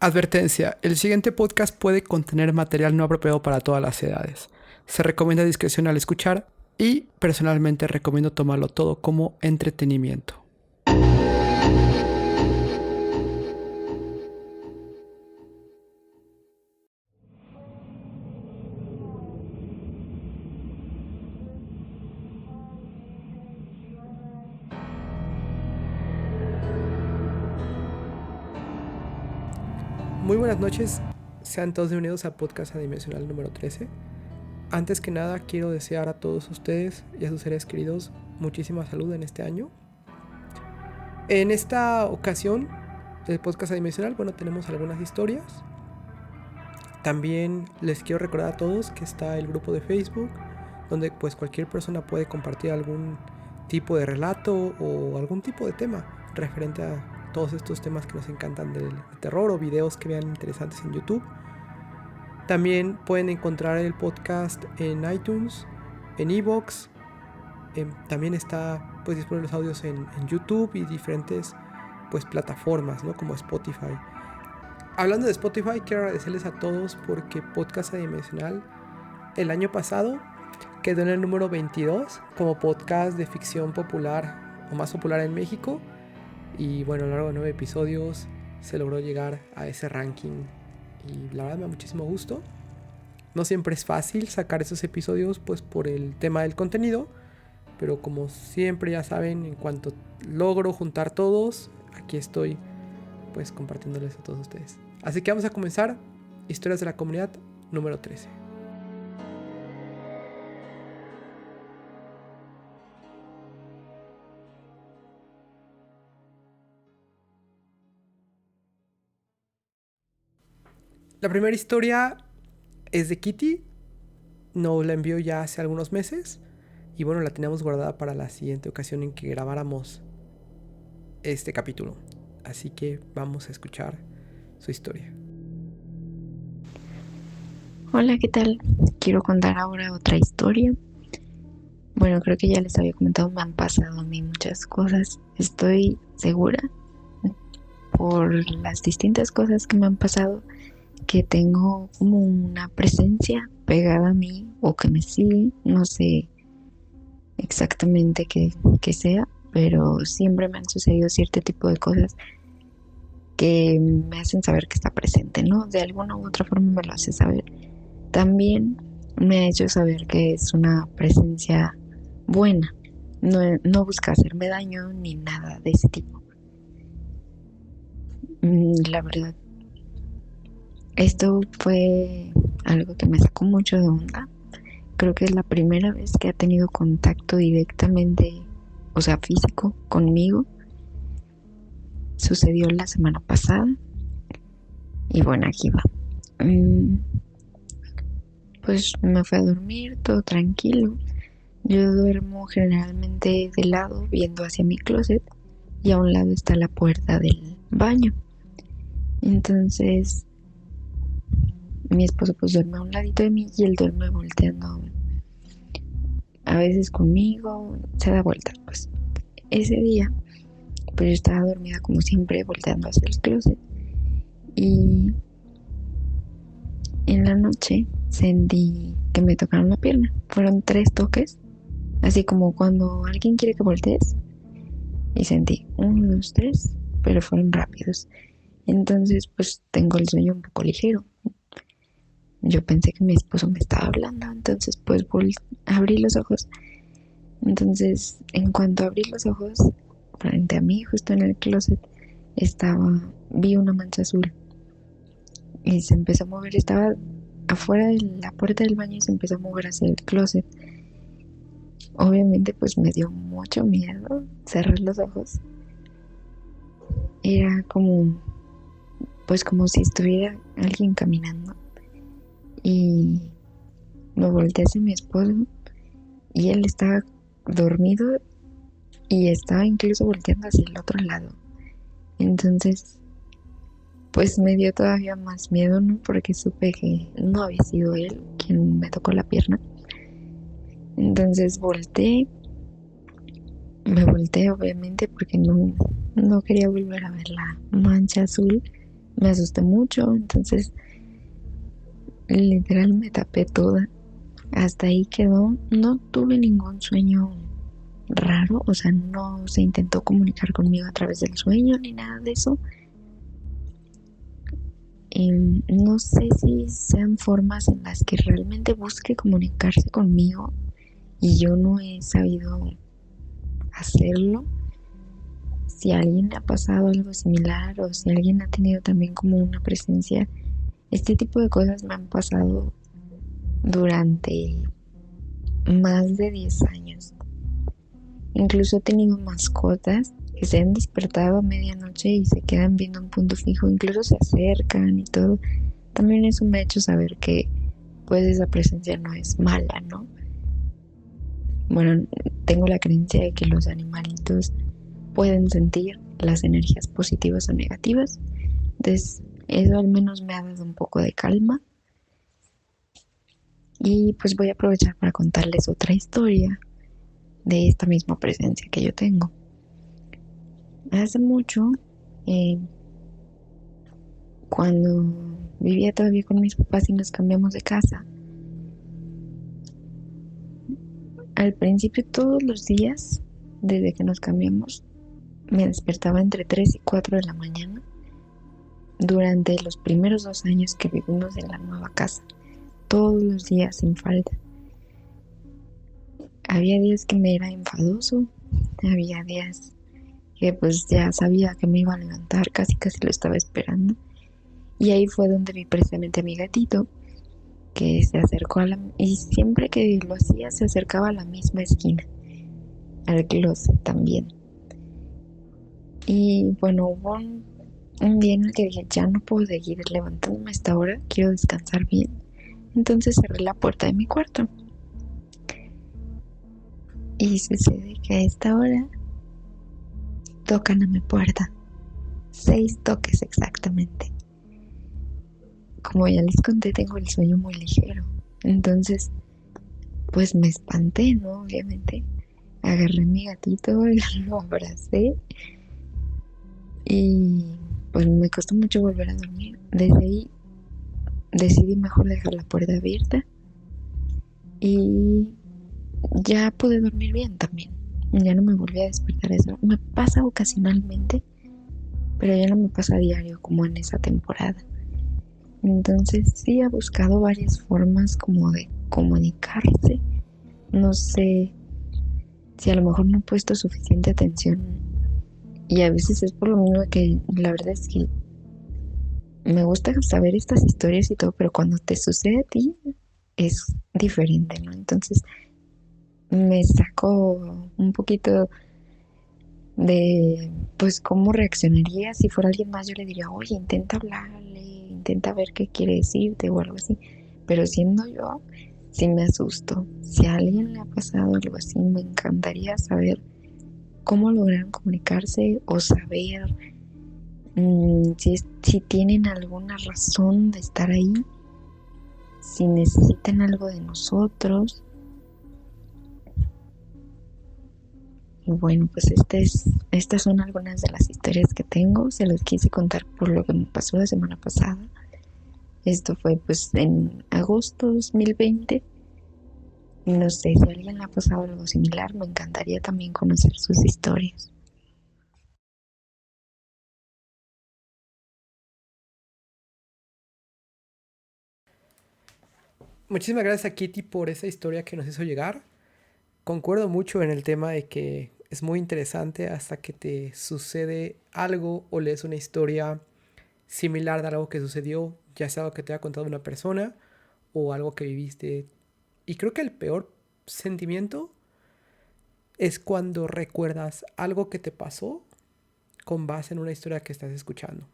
Advertencia, el siguiente podcast puede contener material no apropiado para todas las edades. Se recomienda discreción al escuchar y personalmente recomiendo tomarlo todo como entretenimiento. Muy buenas noches, sean todos bienvenidos a Podcast Adimensional número 13. Antes que nada quiero desear a todos ustedes y a sus seres queridos muchísima salud en este año. En esta ocasión del Podcast Adimensional, tenemos algunas historias. También les quiero recordar a todos que está el grupo de Facebook, donde pues cualquier persona puede compartir algún tipo de relato o algún tipo de tema referente a todos estos temas que nos encantan del terror o videos que vean interesantes en YouTube. También pueden encontrar el podcast en iTunes, en iVoox. También está pues disponible los audios en YouTube y diferentes pues plataformas, ¿no? Como Spotify. Hablando de Spotify, quiero agradecerles a todos porque Podcast Adimensional el año pasado quedó en el número 22 como podcast de ficción popular o más popular en México. Y a lo largo de 9 episodios se logró llegar a ese ranking. Y la verdad me da muchísimo gusto. No siempre es fácil sacar esos episodios pues por el tema del contenido. Pero como siempre ya saben, en cuanto logro juntar todos, aquí estoy pues compartiéndoles a todos ustedes. Así que vamos a comenzar Historias de la Comunidad número 13. La primera historia es de Kitty. Nos la envió ya hace algunos meses. Y la teníamos guardada para la siguiente ocasión en que grabáramos este capítulo. Así que vamos a escuchar su historia. Hola, ¿qué tal? Quiero contar ahora otra historia. Creo que ya les había comentado, me han pasado a mí muchas cosas. Estoy segura, por las distintas cosas que me han pasado, que tengo como una presencia pegada a mí o que me sigue. No sé exactamente qué sea, pero siempre me han sucedido cierto tipo de cosas que me hacen saber que está presente, ¿no? De alguna u otra forma me lo hace saber. También me ha hecho saber que es una presencia buena. No busca hacerme daño ni nada de ese tipo. La verdad, esto fue algo que me sacó mucho de onda. Creo que es la primera vez que ha tenido contacto directamente, o sea, físico, conmigo. Sucedió la semana pasada. Y aquí va. Pues me fui a dormir, todo tranquilo. Yo duermo generalmente de lado, viendo hacia mi closet, y a un lado está la puerta del baño. Entonces, mi esposo pues duerme a un ladito de mí y él duerme volteando. A veces conmigo, se da vuelta. Pues ese día, pues yo estaba dormida como siempre, volteando hacia el closet. Y en la noche sentí que me tocaron la pierna. Fueron 3 toques, así como cuando alguien quiere que voltees. Y sentí 1, 2, 3, pero fueron rápidos. Entonces pues tengo el sueño un poco ligero. Yo pensé que mi esposo me estaba hablando, entonces pues abrí los ojos. Entonces en cuanto abrí los ojos, frente a mí, justo en el closet, vi una mancha azul. Y se empezó a mover, estaba afuera de la puerta del baño y se empezó a mover hacia el closet. Obviamente pues me dio mucho miedo, cerré los ojos. Era como si estuviera alguien caminando. Y me volteé hacia mi esposo y él estaba dormido y estaba incluso volteando hacia el otro lado. Entonces pues me dio todavía más miedo, ¿no? Porque supe que no había sido él quien me tocó la pierna. Entonces me volteé obviamente porque no quería volver a ver la mancha azul. Me asusté mucho, entonces literal me tapé toda. Hasta ahí quedó. No tuve ningún sueño raro, o sea, no se intentó comunicar conmigo a través del sueño ni nada de eso. No sé si sean formas en las que realmente busque comunicarse conmigo y yo no he sabido hacerlo. Si a alguien le ha pasado algo similar o si alguien ha tenido también como una presencia, este tipo de cosas me han pasado durante más de 10 años. Incluso he tenido mascotas que se han despertado a medianoche y se quedan viendo un punto fijo, incluso se acercan y todo. También eso me ha hecho saber que pues esa presencia no es mala, ¿no? Bueno, tengo la creencia de que los animalitos pueden sentir las energías positivas o negativas. Entonces, eso al menos me ha dado un poco de calma. Y pues voy a aprovechar para contarles otra historia de esta misma presencia que yo tengo. Hace mucho, eh, cuando vivía todavía con mis papás y nos cambiamos de casa, al principio todos los días, desde que nos cambiamos, me despertaba entre 3 y 4 de la mañana durante los primeros 2 años que vivimos en la nueva casa. Todos los días sin falta. Había días que me era enfadoso, había días que pues ya sabía que me iba a levantar, casi casi lo estaba esperando. Y ahí fue donde vi precisamente a mi gatito, que se acercó a la... Y siempre que lo hacía se acercaba a la misma esquina, al closet también. Y bueno, hubo un día en el que dije, ya no puedo seguir levantándome a esta hora, quiero descansar bien. Entonces cerré la puerta de mi cuarto. Y sucede que a esta hora tocan a mi puerta. 6 toques exactamente. Como ya les conté, tengo el sueño muy ligero. Entonces, pues me espanté, ¿no? Obviamente. Agarré a mi gatito, lo abracé y pues me costó mucho volver a dormir. Desde ahí decidí mejor dejar la puerta abierta y ya pude dormir bien también. Ya no me volví a despertar eso. Me pasa ocasionalmente, pero ya no me pasa a diario como en esa temporada. Entonces sí ha buscado varias formas como de comunicarse. No sé si a lo mejor no he puesto suficiente atención y a veces es por lo mismo que la verdad es que me gusta saber estas historias y todo, pero cuando te sucede a ti es diferente, ¿no? Entonces me saco un poquito de, pues, cómo reaccionaría si fuera alguien más. Yo le diría, oye, intenta hablarle, intenta ver qué quiere decirte o algo así. Pero siendo yo, sí me asusto. Si a alguien le ha pasado algo así, me encantaría saber cómo lograron comunicarse o saber si tienen alguna razón de estar ahí, si necesitan algo de nosotros. Y bueno, pues estas son algunas de las historias que tengo. Se las quise contar por lo que me pasó la semana pasada. Esto fue pues en agosto 2020. No sé si a alguien le ha pasado algo similar. Me encantaría también conocer sus historias. Muchísimas gracias a Kitty por esa historia que nos hizo llegar. Concuerdo mucho en el tema de que es muy interesante hasta que te sucede algo o lees una historia similar de algo que sucedió, ya sea algo que te ha contado una persona o algo que viviste. Y creo que el peor sentimiento es cuando recuerdas algo que te pasó con base en una historia que estás escuchando.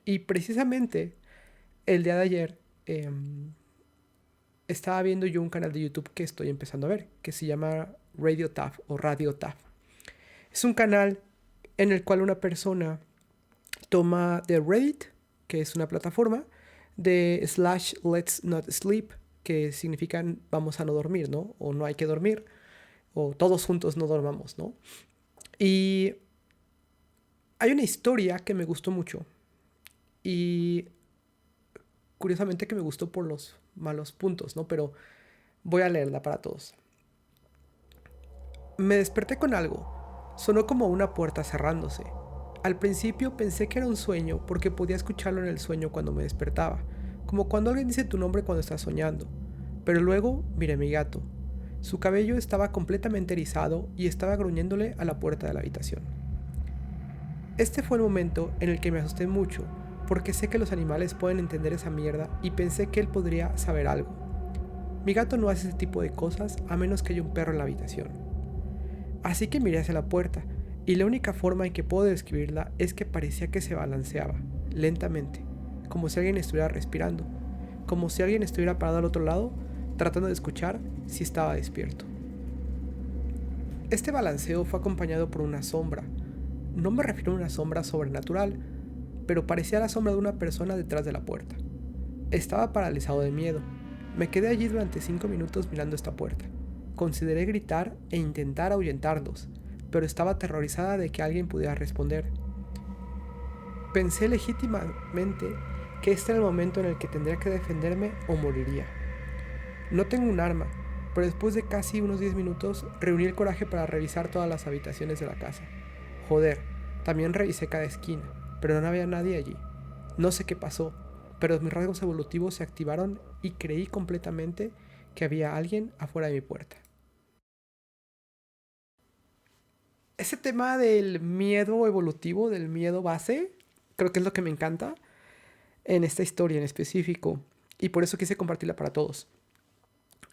Y precisamente el día de ayer estaba viendo yo un canal de YouTube que estoy empezando a ver, que se llama Radio TAF o Radio TAF. Es un canal en el cual una persona toma de Reddit, que es una plataforma, de slash let's not sleep, que significan vamos a no dormir, ¿no? O no hay que dormir, o todos juntos no dormamos, ¿no? Y hay una historia que me gustó mucho y curiosamente que me gustó por los malos puntos, ¿no? Pero voy a leerla para todos. Me desperté con algo. Sonó como una puerta cerrándose. Al principio pensé que era un sueño porque podía escucharlo en el sueño cuando me despertaba, como cuando alguien dice tu nombre cuando estás soñando. Pero luego miré a mi gato. Su cabello estaba completamente erizado y estaba gruñéndole a la puerta de la habitación. Este fue el momento en el que me asusté mucho, porque sé que los animales pueden entender esa mierda y pensé que él podría saber algo. Mi gato no hace ese tipo de cosas a menos que haya un perro en la habitación. Así que miré hacia la puerta, y la única forma en que puedo describirla es que parecía que se balanceaba, lentamente, como si alguien estuviera respirando, como si alguien estuviera parado al otro lado, tratando de escuchar si estaba despierto. Este balanceo fue acompañado por una sombra. No me refiero a una sombra sobrenatural, pero parecía la sombra de una persona detrás de la puerta. Estaba paralizado de miedo. Me quedé allí durante 5 minutos mirando esta puerta. Consideré gritar e intentar ahuyentarlos, pero estaba aterrorizada de que alguien pudiera responder. Pensé legítimamente que este era el momento en el que tendría que defenderme o moriría. No tengo un arma, pero después de casi unos 10 minutos reuní el coraje para revisar todas las habitaciones de la casa. Joder, también revisé cada esquina, pero no había nadie allí. No sé qué pasó, pero mis rasgos evolutivos se activaron y creí completamente que había alguien afuera de mi puerta. Ese tema del miedo evolutivo, del miedo base, creo que es lo que me encanta en esta historia en específico, y por eso quise compartirla para todos.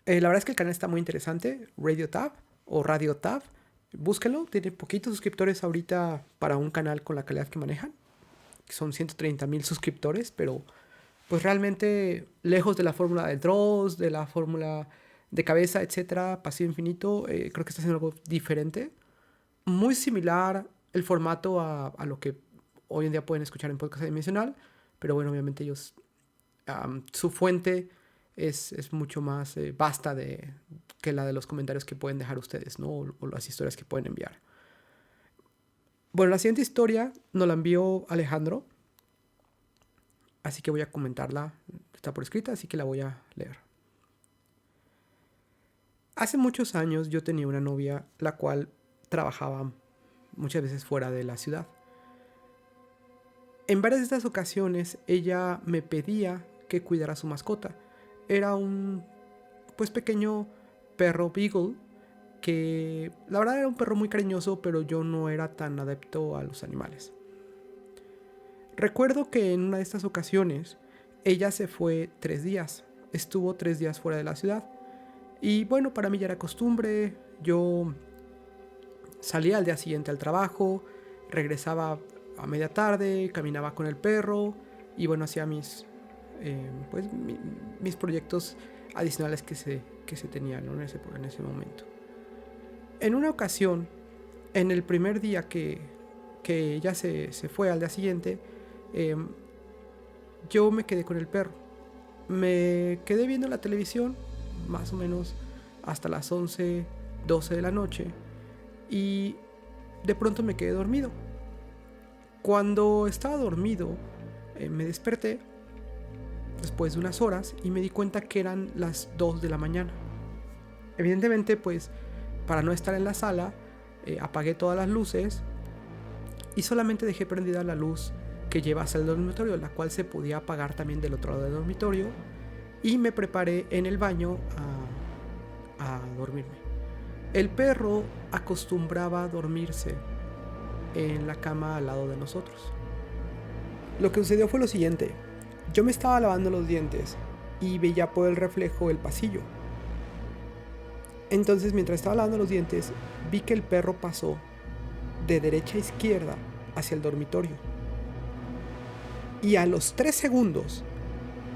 La verdad es que el canal está muy interesante, Radio Tab o Radio Tab, búsquenlo, tiene poquitos suscriptores ahorita para un canal con la calidad que manejan, son 130,000 suscriptores, pero pues realmente lejos de la fórmula de Dross, de la fórmula de cabeza, etcétera, pasivo infinito, creo que está haciendo algo diferente. Muy similar el formato a lo que hoy en día pueden escuchar en podcast dimensional, pero bueno, obviamente ellos, su fuente es mucho más vasta que la de los comentarios que pueden dejar ustedes, ¿no? O las historias que pueden enviar. Bueno, la siguiente historia nos la envió Alejandro, así que voy a comentarla, está por escrita, así que la voy a leer. Hace muchos años yo tenía una novia la cual trabajaba muchas veces fuera de la ciudad. En varias de estas ocasiones ella me pedía que cuidara a su mascota. Era un pequeño perro beagle que la verdad era un perro muy cariñoso, pero yo no era tan adepto a los animales. Recuerdo que en una de estas ocasiones ella se fue 3 días. Estuvo 3 días fuera de la ciudad. Y bueno, para mí ya era costumbre. Yo salía al día siguiente al trabajo, regresaba a media tarde, caminaba con el perro y bueno, hacía mis proyectos adicionales que se tenían, ¿no? en ese momento. En una ocasión, en el primer día que ella se fue al día siguiente, yo me quedé con el perro. Me quedé viendo la televisión más o menos hasta las 11, 12 de la noche. Y de pronto me quedé dormido. Cuando estaba dormido, me desperté después de unas horas y me di cuenta que eran las 2 de la mañana. Evidentemente, pues, para no estar en la sala, apagué todas las luces y solamente dejé prendida la luz que lleva hacia el dormitorio, la cual se podía apagar también del otro lado del dormitorio, y me preparé en el baño a dormirme. El perro acostumbraba a dormirse en la cama al lado de nosotros. Lo que sucedió fue lo siguiente. Yo me estaba lavando los dientes y veía por el reflejo el pasillo. Entonces, mientras estaba lavando los dientes, vi que el perro pasó de derecha a izquierda hacia el dormitorio. Y a los 3 segundos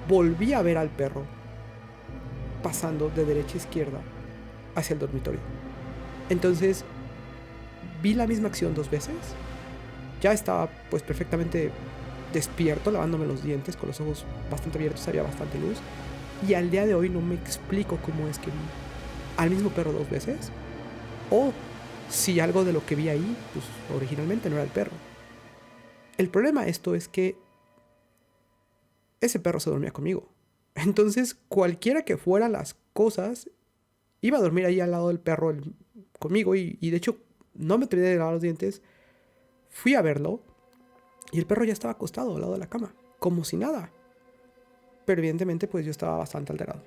volví a ver al perro pasando de derecha a izquierda hacia el dormitorio. Entonces vi la misma acción 2 veces. Ya estaba pues perfectamente despierto, lavándome los dientes con los ojos bastante abiertos, había bastante luz. Y al día de hoy no me explico cómo es que vi al mismo perro 2 veces, o si algo de lo que vi ahí pues originalmente no era el perro. El problema de esto es que ese perro se dormía conmigo. Entonces, cualquiera que fueran las cosas, iba a dormir ahí al lado del perro conmigo. Y de hecho, no me terminé de lavar los dientes. Fui a verlo y el perro ya estaba acostado al lado de la cama, como si nada. Pero evidentemente, pues yo estaba bastante alterado.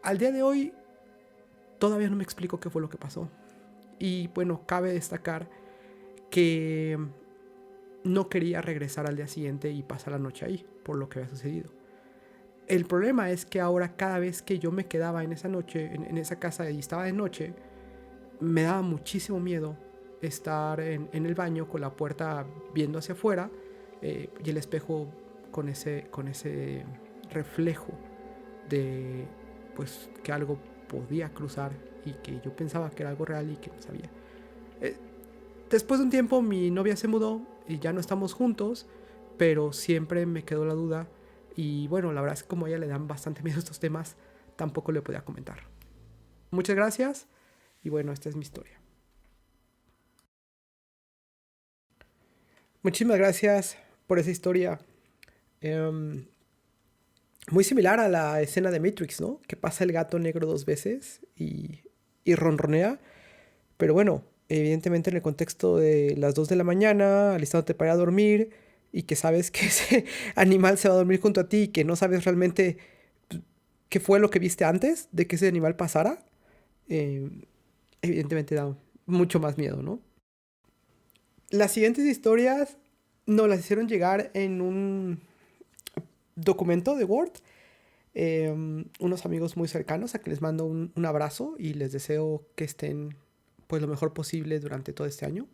Al día de hoy, todavía no me explico qué fue lo que pasó. Y bueno, cabe destacar que no quería regresar al día siguiente y pasar la noche ahí, por lo que había sucedido. El problema es que ahora cada vez que yo me quedaba en esa noche, en esa casa y estaba de noche, me daba muchísimo miedo estar en el baño con la puerta viendo hacia afuera y el espejo con ese reflejo de pues que algo podía cruzar y que yo pensaba que era algo real y que no sabía. Después de un tiempo mi novia se mudó y ya no estamos juntos, pero siempre me quedó la duda y bueno, la verdad es que como a ella le dan bastante miedo estos temas, tampoco le podía comentar. Muchas gracias y bueno, esta es mi historia. Muchísimas gracias por esa historia. Muy similar a la escena de Matrix, ¿no? Que pasa el gato negro 2 veces y ronronea. Pero bueno, evidentemente en el contexto de las 2 de la mañana, alistándote para ir a dormir y que sabes que ese animal se va a dormir junto a ti y que no sabes realmente qué fue lo que viste antes de que ese animal pasara, evidentemente da mucho más miedo, ¿no? Las siguientes historias nos las hicieron llegar en un documento de Word. Unos amigos muy cercanos a que les mando un abrazo y les deseo que estén pues lo mejor posible durante todo este año.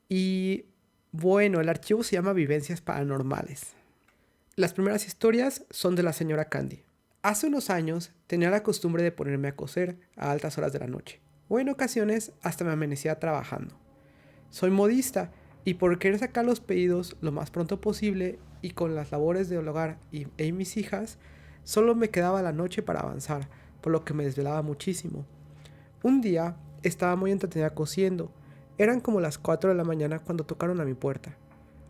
Y bueno, el archivo se llama Vivencias Paranormales. Las primeras historias son de la señora Candy. Hace unos años tenía la costumbre de ponerme a coser a altas horas de la noche, o en ocasiones hasta me amanecía trabajando. Soy modista y por querer sacar los pedidos lo más pronto posible y con las labores del hogar y mis hijas, solo me quedaba la noche para avanzar, por lo que me desvelaba muchísimo. Un día estaba muy entretenida cosiendo. Eran como las 4 de la mañana cuando tocaron a mi puerta.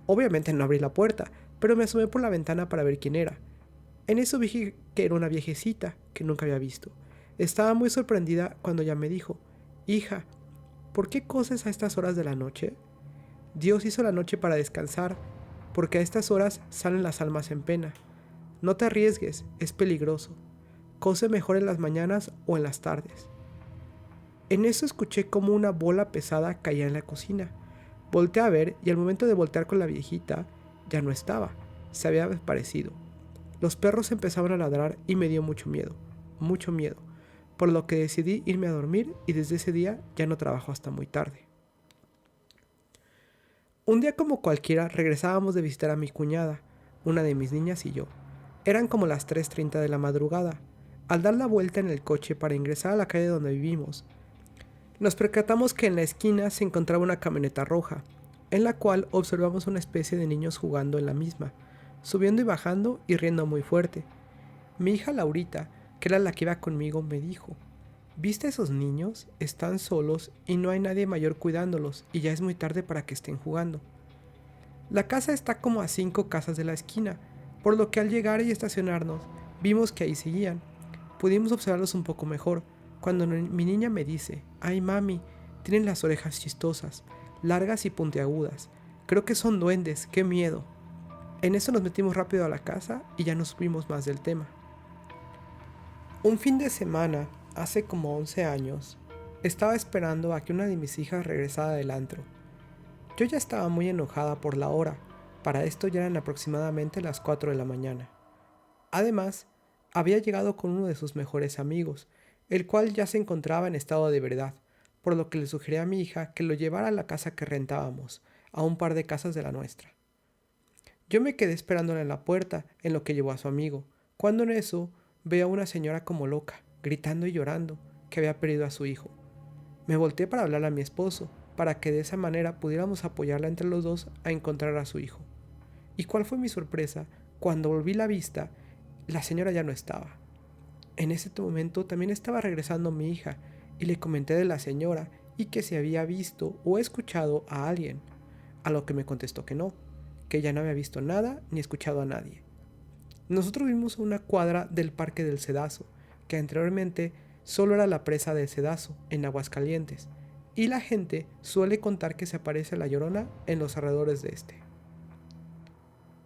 Obviamente no abrí la puerta, pero me asomé por la ventana para ver quién era. En eso vi que era una viejecita que nunca había visto. Estaba muy sorprendida cuando ella me dijo: «Hija, ¿por qué coses a estas horas de la noche? Dios hizo la noche para descansar, porque a estas horas salen las almas en pena. No te arriesgues, es peligroso. Cose mejor en las mañanas o en las tardes». En eso escuché como una bola pesada caía en la cocina. Volteé a ver y al momento de voltear con la viejita, ya no estaba, se había desaparecido. Los perros empezaban a ladrar y me dio mucho miedo, por lo que decidí irme a dormir y desde ese día ya no trabajo hasta muy tarde. Un día como cualquiera regresábamos de visitar a mi cuñada, una de mis niñas y yo. Eran como las 3:30 de la madrugada. Al dar la vuelta en el coche para ingresar a la calle donde vivimos, nos percatamos que en la esquina se encontraba una camioneta roja, en la cual observamos una especie de niños jugando en la misma, subiendo y bajando y riendo muy fuerte. Mi hija Laurita, que era la que iba conmigo, me dijo: «¿Viste a esos niños? Están solos y no hay nadie mayor cuidándolos y ya es muy tarde para que estén jugando». La casa está como a 5 casas de la esquina, por lo que al llegar y estacionarnos, vimos que ahí seguían. Pudimos observarlos un poco mejor, cuando mi niña me dice: «Ay mami, tienen las orejas chistosas, largas y puntiagudas. Creo que son duendes, qué miedo». En eso nos metimos rápido a la casa y ya no supimos más del tema. Un fin de semana, hace como 11 años, estaba esperando a que una de mis hijas regresara del antro. Yo ya estaba muy enojada por la hora, para esto ya eran aproximadamente las 4 de la mañana. Además, había llegado con uno de sus mejores amigos, el cual ya se encontraba en estado de ebriedad, por lo que le sugerí a mi hija que lo llevara a la casa que rentábamos, a un par de casas de la nuestra. Yo me quedé esperándola en la puerta, en lo que llevó a su amigo, cuando en eso veo a una señora como loca, gritando y llorando, que había perdido a su hijo. Me volteé para hablarle a mi esposo, para que de esa manera pudiéramos apoyarla entre los dos a encontrar a su hijo. ¿Y cuál fue mi sorpresa? Cuando volví la vista, la señora ya no estaba. En ese momento también estaba regresando mi hija, y le comenté de la señora y que si había visto o escuchado a alguien, a lo que me contestó que no, que ya no había visto nada ni escuchado a nadie. Nosotros vimos una cuadra del Parque del Cedazo, que anteriormente solo era la presa del Cedazo, en Aguascalientes, y la gente suele contar que se aparece la Llorona en los alrededores de este.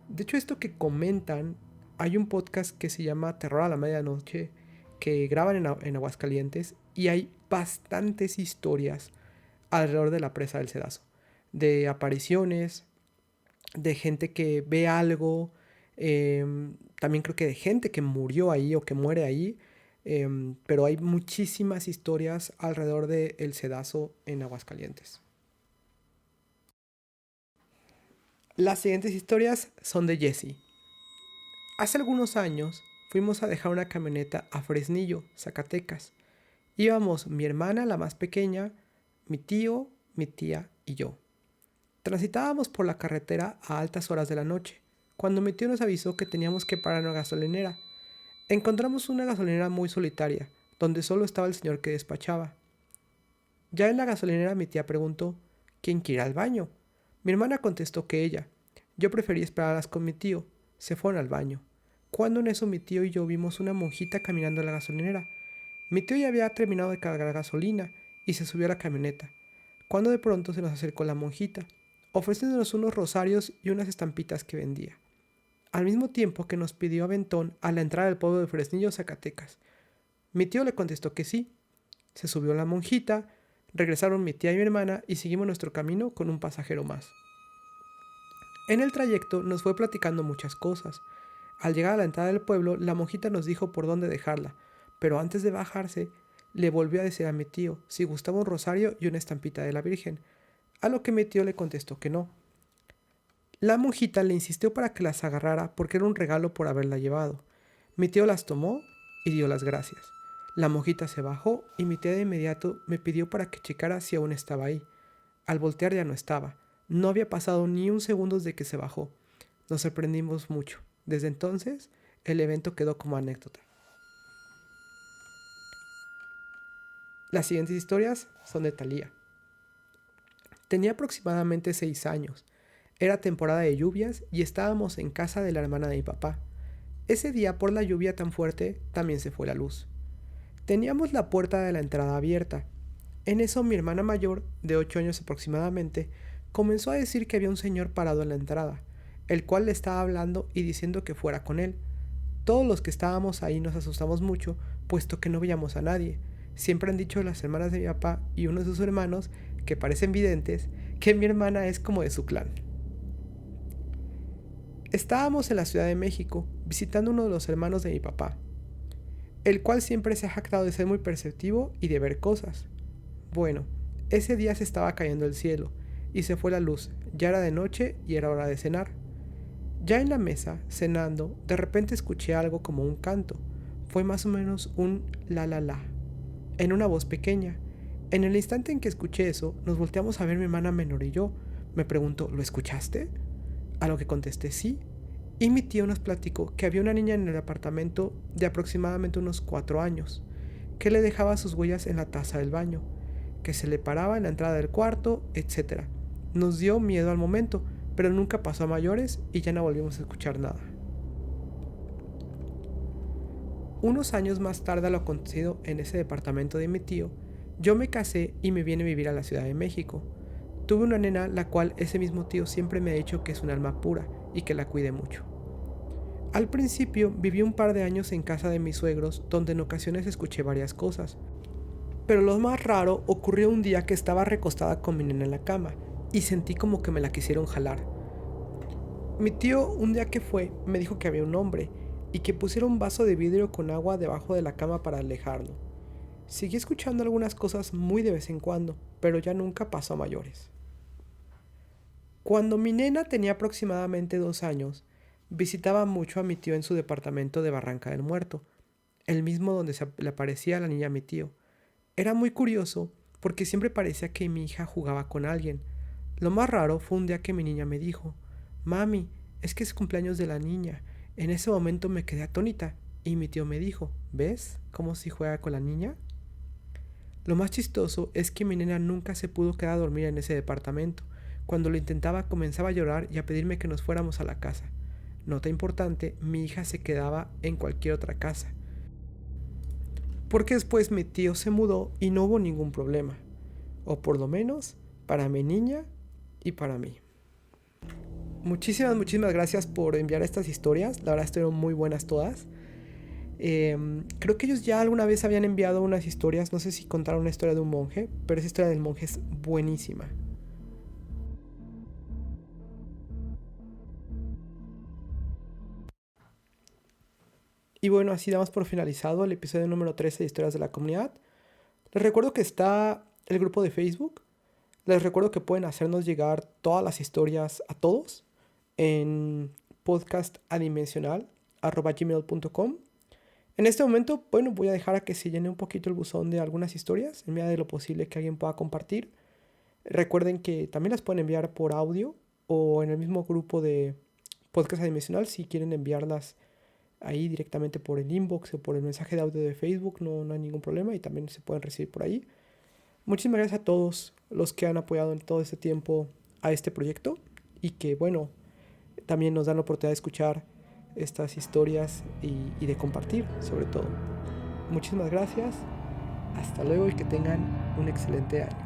De hecho, esto que comentan, hay un podcast que se llama Terror a la Medianoche, que graban en Aguascalientes, y hay bastantes historias alrededor de la presa del Cedazo, de apariciones, de gente que ve algo, también creo que de gente que murió ahí o que muere ahí, pero hay muchísimas historias alrededor de El Cedazo en Aguascalientes. Las siguientes historias son de Jesse. Hace algunos años fuimos a dejar una camioneta a Fresnillo, Zacatecas. Íbamos mi hermana, la más pequeña, mi tío, mi tía y yo. Transitábamos por la carretera a altas horas de la noche, cuando mi tío nos avisó que teníamos que parar en una gasolinera. Encontramos una gasolinera muy solitaria, donde solo estaba el señor que despachaba. Ya en la gasolinera mi tía preguntó, ¿quién quiere ir al baño? Mi hermana contestó que ella. Yo preferí esperarlas con mi tío. Se fueron al baño. Cuando en eso mi tío y yo vimos una monjita caminando a la gasolinera. Mi tío ya había terminado de cargar gasolina y se subió a la camioneta, cuando de pronto se nos acercó la monjita, ofreciéndonos unos rosarios y unas estampitas que vendía, al mismo tiempo que nos pidió aventón a la entrada del pueblo de Fresnillo, Zacatecas. Mi tío le contestó que sí. Se subió la monjita, regresaron mi tía y mi hermana y seguimos nuestro camino con un pasajero más. En el trayecto nos fue platicando muchas cosas. Al llegar a la entrada del pueblo, la monjita nos dijo por dónde dejarla, pero antes de bajarse, le volvió a decir a mi tío si gustaba un rosario y una estampita de la Virgen, a lo que mi tío le contestó que no. La monjita le insistió para que las agarrara porque era un regalo por haberla llevado. Mi tío las tomó y dio las gracias. La monjita se bajó y mi tía de inmediato me pidió para que checara si aún estaba ahí. Al voltear ya no estaba. No había pasado ni un segundo desde que se bajó. Nos sorprendimos mucho. Desde entonces, el evento quedó como anécdota. Las siguientes historias son de Talía. Tenía aproximadamente 6 años. Era temporada de lluvias y estábamos en casa de la hermana de mi papá. Ese día, por la lluvia tan fuerte, también se fue la luz. Teníamos la puerta de la entrada abierta. En eso mi hermana mayor, de 8 años aproximadamente, comenzó a decir que había un señor parado en la entrada, el cual le estaba hablando y diciendo que fuera con él. Todos los que estábamos ahí nos asustamos mucho, puesto que no veíamos a nadie. Siempre han dicho las hermanas de mi papá y uno de sus hermanos, que parecen videntes, que mi hermana es como de su clan. Estábamos en la Ciudad de México, visitando uno de los hermanos de mi papá, el cual siempre se ha jactado de ser muy perceptivo y de ver cosas. Bueno, ese día se estaba cayendo el cielo, y se fue la luz, ya era de noche y era hora de cenar. Ya en la mesa, cenando, de repente escuché algo como un canto. Fue más o menos un la la la, en una voz pequeña. En el instante en que escuché eso, nos volteamos a ver mi hermana menor y yo. Me preguntó, ¿lo escuchaste? A lo que contesté sí. Y mi tío nos platicó que había una niña en el apartamento de aproximadamente unos 4 años, que le dejaba sus huellas en la taza del baño, que se le paraba en la entrada del cuarto, etc. Nos dio miedo al momento, pero nunca pasó a mayores y ya no volvimos a escuchar nada. Unos años más tarde a lo acontecido en ese departamento de mi tío, yo me casé y me vine a vivir a la Ciudad de México. Tuve una nena la cual ese mismo tío siempre me ha dicho que es un alma pura y que la cuide mucho. Al principio viví un par de años en casa de mis suegros, donde en ocasiones escuché varias cosas. Pero lo más raro ocurrió un día que estaba recostada con mi nena en la cama y sentí como que me la quisieron jalar. Mi tío, un día que fue, me dijo que había un hombre y que pusiera un vaso de vidrio con agua debajo de la cama para alejarlo. Seguí escuchando algunas cosas muy de vez en cuando, pero ya nunca pasó a mayores. Cuando mi nena tenía aproximadamente 2 años, visitaba mucho a mi tío en su departamento de Barranca del Muerto, el mismo donde se le aparecía a la niña a mi tío. Era muy curioso porque siempre parecía que mi hija jugaba con alguien. Lo más raro fue un día que mi niña me dijo, «Mami, es que es cumpleaños de la niña». En ese momento me quedé atónita y mi tío me dijo, «¿Ves cómo si juega con la niña?». Lo más chistoso es que mi nena nunca se pudo quedar a dormir en ese departamento. Cuando lo intentaba comenzaba a llorar y a pedirme que nos fuéramos a la casa. Nota importante, mi hija se quedaba en cualquier otra casa. Porque después mi tío se mudó y no hubo ningún problema. O por lo menos para mi niña y para mí. Muchísimas gracias por enviar estas historias. La verdad estuvieron muy buenas todas. Creo que ellos ya alguna vez habían enviado unas historias. No sé si contaron una historia de un monje, pero esa historia del monje es buenísima. Y bueno, así damos por finalizado el episodio número 13 de Historias de la Comunidad. Les recuerdo que está el grupo de Facebook. Les recuerdo que pueden hacernos llegar todas las historias a todos en podcastadimensional@gmail.com. En este momento, bueno, voy a dejar a que se llene un poquito el buzón de algunas historias, en medida de lo posible que alguien pueda compartir. Recuerden que también las pueden enviar por audio o en el mismo grupo de Podcast Adimensional si quieren enviarlas ahí directamente por el inbox o por el mensaje de audio de Facebook, no hay ningún problema y también se pueden recibir por ahí. Muchísimas gracias a todos los que han apoyado en todo este tiempo a este proyecto y que, bueno, también nos dan la oportunidad de escuchar estas historias y de compartir, sobre todo. Muchísimas gracias, hasta luego y que tengan un excelente año.